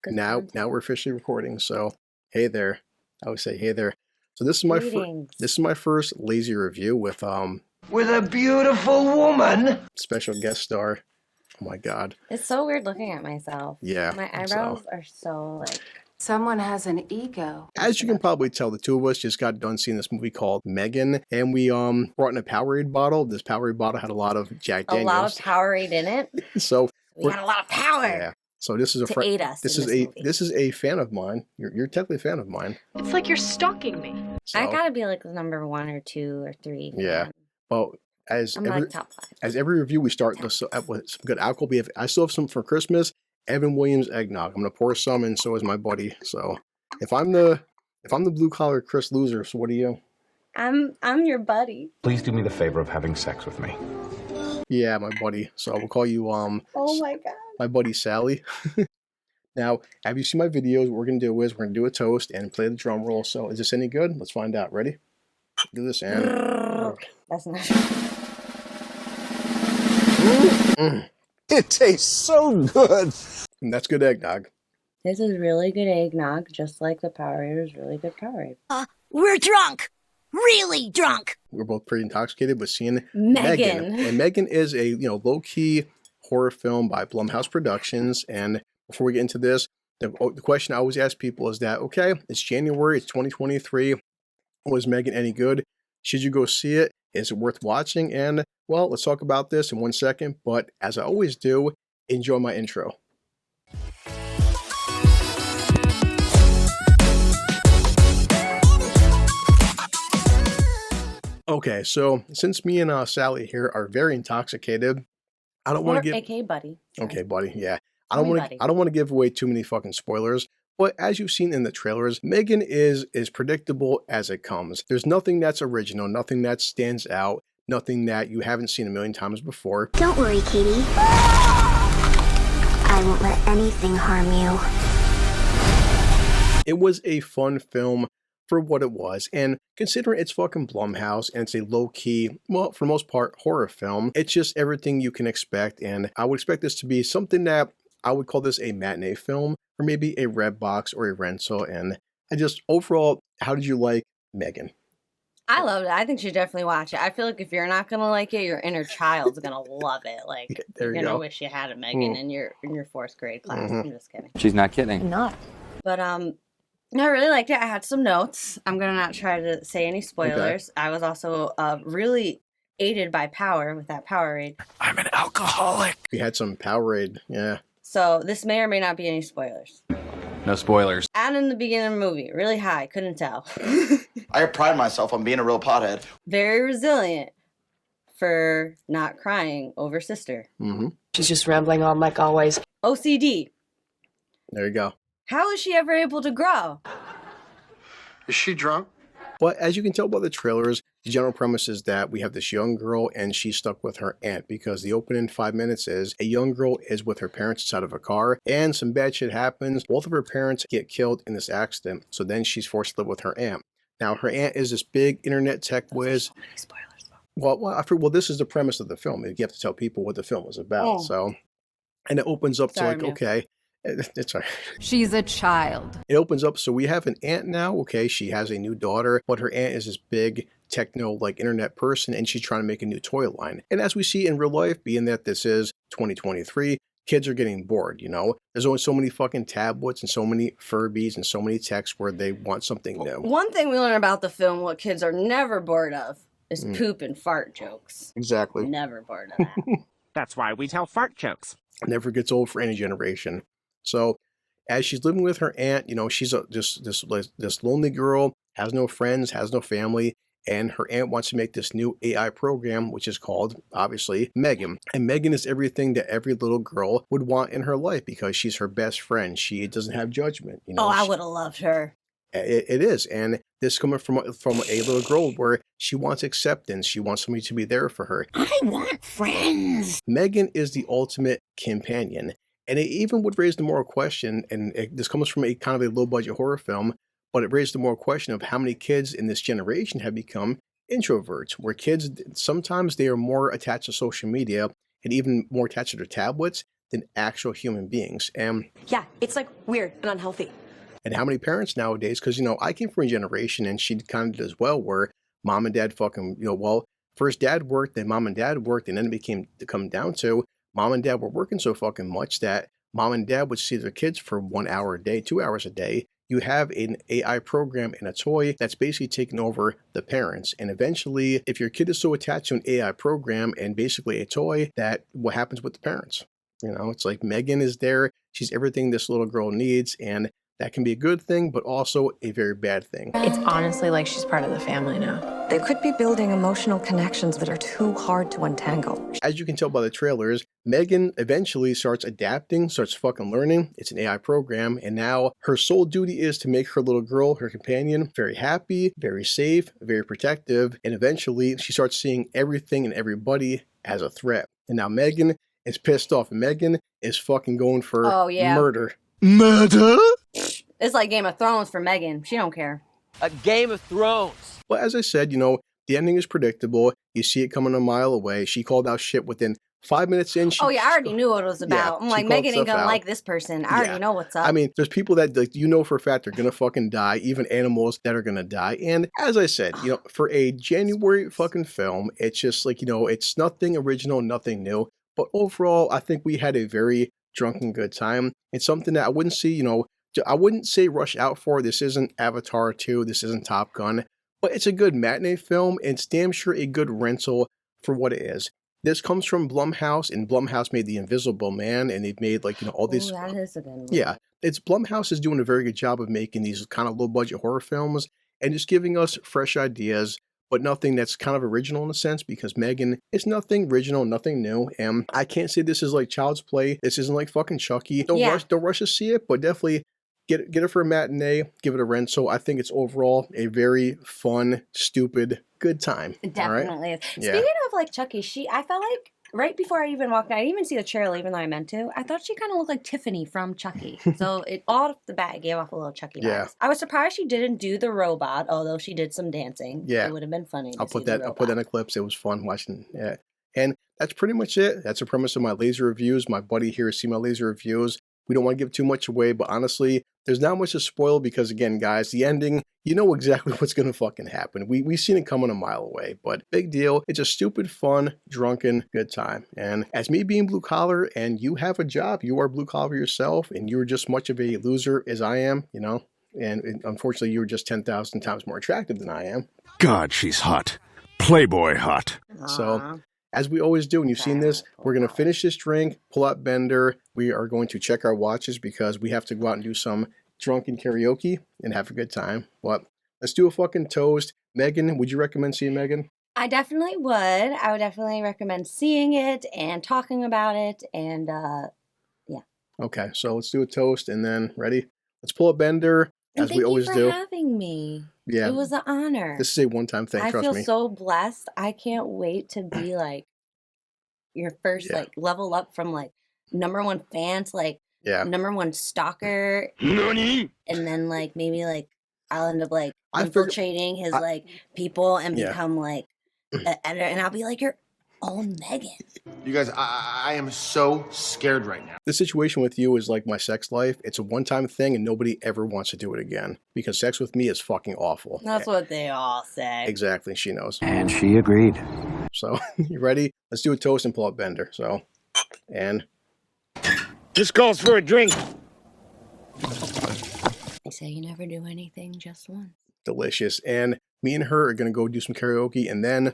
Good Now content. we're officially recording. So hey there. I would say hey there. So this is my first lazy review with a beautiful woman. special guest star. Oh my god. It's so weird looking at myself. Yeah. My eyebrows are so like. Someone has an ego. As you can probably tell, the two of us just got done seeing this movie called Megan, and we brought in a Powerade bottle. This Powerade bottle had a lot of Jack Daniels. A lot of Powerade in it. So we got a lot of power. Yeah. So this is to aid us. This is a fan of mine. You're technically a fan of mine. It's like you're stalking me. So, I gotta be like number 1 or 2 or 3. Yeah. Fan. Well, I'm like top 5. As every review, we start with some good alcohol. I still have some for Christmas. Evan Williams eggnog. I'm gonna pour some, and so is my buddy. So if I'm the blue collar Chris loser, so what are you? I'm your buddy. Please do me the favor of having sex with me. Yeah, my buddy. So we'll call you Oh my god. My buddy Sally. Now, have you seen my videos? What we're gonna do is we're gonna do a toast and play the drum roll. So is this any good? Let's find out. Ready? Do this and that's not. It tastes so good. And that's good eggnog. This is really good eggnog, just like the Powerade is really good Powerade. We're drunk. Really drunk. We're both pretty intoxicated with seeing Megan. And Megan is a low-key horror film by Blumhouse Productions. And before we get into this, the question I always ask people is that, okay, it's January, it's 2023. Was Megan any good? Should you go see it? Is it worth watching? And well, let's talk about this in 1 second. But as I always do, enjoy my intro. Okay, so since me and Sally here are very intoxicated, I don't want to give. AK buddy. Okay, buddy. Yeah, I don't want to give away too many fucking spoilers. But as you've seen in the trailers, Megan is predictable as it comes. There's nothing that's original, nothing that stands out, nothing that you haven't seen a million times before. Don't worry, Katie. I won't let anything harm you. It was a fun film for what it was, and considering it's fucking Blumhouse and it's a low-key, well, for the most part, horror film, it's just everything you can expect, and I would expect this to be something that I would call this a matinee film, or maybe a Redbox or a rental. And overall, how did you like Megan? I loved it. I think you should definitely watch it. I feel like if you're not gonna like it, your inner child's gonna love it. Like you're gonna wish you had a Megan in your 4th grade class. I'm just kidding. She's not kidding. I'm not. But I really liked it. I had some notes. I'm gonna not try to say any spoilers. Okay. I was also really aided by power with that Powerade. I'm an alcoholic. We had some Powerade, yeah. So this may or may not be any spoilers. No spoilers. And in the beginning of the movie, really high, couldn't tell. I pride myself on being a real pothead. Very resilient for not crying over sister. Mm-hmm. She's just rambling on like always. OCD. There you go. How is she ever able to grow? Is she drunk? But as you can tell by the trailers, the general premise is that we have this young girl and she's stuck with her aunt, because the opening 5 minutes is a young girl is with her parents inside of a car and some bad shit happens. Both of her parents get killed in this accident. So then she's forced to live with her aunt. Now her aunt is this big internet tech whiz. So many spoilers. Well, this is the premise of the film. You have to tell people what the film is about. Oh. So, and it opens up Sorry, to man. okay. It's all right. She's a child. It opens up, so we have an aunt now, okay, she has a new daughter, but her aunt is this big techno, internet person, and she's trying to make a new toy line. And as we see in real life, being that this is 2023, kids are getting bored, There's only so many fucking tablets and so many Furbies and so many texts where they want something new. One thing we learn about the film, what kids are never bored of, is poop and fart jokes. Exactly. Never bored of that. That's why we tell fart jokes. Never gets old for any generation. So as she's living with her aunt, she's just this lonely girl, has no friends, has no family, and her aunt wants to make this new AI program, which is called, obviously, Megan. And Megan is everything that every little girl would want in her life because she's her best friend. She doesn't have judgment. I would have loved her. It is, and this coming from a little girl where she wants acceptance, she wants somebody to be there for her. I want friends. Megan is the ultimate companion. And it even would raise the moral question, and this comes from a kind of a low-budget horror film, but it raised the moral question of how many kids in this generation have become introverts, where kids, sometimes they are more attached to social media and even more attached to their tablets than actual human beings. Yeah, it's like weird and unhealthy. And how many parents nowadays, because, I came from a generation, and she kind of did as well, where mom and dad fucking, well, first dad worked, then mom and dad worked, and then it became to come down to mom and dad were working so fucking much that mom and dad would see their kids for 1 hour a day, 2 hours a day. You have an AI program and a toy that's basically taking over the parents. And eventually, if your kid is so attached to an AI program and basically a toy, that what happens with the parents? It's like Megan is there. She's everything this little girl needs. And that can be a good thing, but also a very bad thing. It's honestly like she's part of the family now. They could be building emotional connections that are too hard to untangle. As you can tell by the trailers, Megan eventually starts adapting, starts fucking learning. It's an AI program, and now her sole duty is to make her little girl, her companion, very happy, very safe, very protective, and eventually she starts seeing everything and everybody as a threat. And now Megan is pissed off. Megan is fucking going for murder. Murder? It's like Game of Thrones for Megan. She don't care. A Game of Thrones. Well, as I said, the ending is predictable. You see it coming a mile away. She called out shit within 5 minutes in. I already knew what it was about. I'm like, Megan ain't gonna like this person. I already know what's up. I mean, there's people that, for a fact, they're gonna fucking die, even animals that are gonna die. And as I said, for a January fucking film, it's just like, it's nothing original, nothing new. But overall, I think we had a very drunken good time. It's something that I wouldn't see, I wouldn't say rush out for. This isn't Avatar 2, this isn't Top Gun, but it's a good matinee film, and it's damn sure a good rental for what it is. This comes from Blumhouse, and Blumhouse made The Invisible Man, and they've made all these. That is a good one. Yeah, Blumhouse is doing a very good job of making these kind of low budget horror films and just giving us fresh ideas, but nothing that's kind of original in a sense, because Megan is nothing original, nothing new. And I can't say this is like Child's Play. This isn't like fucking Chucky. Don't rush to see it, but definitely get it for a matinee, give it a rental. I think it's overall a very fun, stupid, good time. It definitely is. Yeah. Speaking of like Chucky, I felt like right before I even walked in, I didn't even see the trailer, even though I meant to. I thought she kind of looked like Tiffany from Chucky. So it all off the bat gave off a little Chucky vibes. I was surprised she didn't do the robot, although she did some dancing. Yeah, it would have been funny. I'll put that in the clips. It was fun watching. Yeah, and that's pretty much it. That's the premise of my laser reviews. My buddy here has seen my laser reviews. We don't want to give too much away, but honestly, there's not much to spoil because, again, guys, the ending, you know exactly what's going to fucking happen. We've seen it coming a mile away, but big deal. It's a stupid, fun, drunken, good time. And as me being blue collar and you have a job, you are blue collar yourself, and you're just much of a loser as I am, and unfortunately, you're just 10,000 times more attractive than I am. God, she's hot. Playboy hot. So, as we always do when you've seen this, we're going to finish this drink, pull out Bender. We are going to check our watches because we have to go out and do some drunken karaoke and have a good time. But let's do a fucking toast. Megan, would you recommend seeing Megan? I definitely would. I would definitely recommend seeing it and talking about it. And yeah. Okay, so let's do a toast and then ready? Let's pull up Bender as we always do. Thank you for having me. Yeah. It was an honor. This is a one-time thing, trust me. I feel so blessed. I can't wait to be like your first like level up from like #1 fan to like #1 stalker. Nani? And then like maybe like I'll end up like infiltrating his like people and become like an editor, and I'll be like your own Megan. You guys, I am so scared right now. The situation with you is like my sex life. It's a one-time thing and nobody ever wants to do it again because sex with me is fucking awful. That's what they all say. Exactly. She knows. And she agreed. So, you ready? Let's do a toast and pull up Bender. So, and... This calls for a drink. They say you never do anything just once. Delicious. And me and her are going to go do some karaoke and then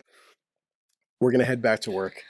we're going to head back to work.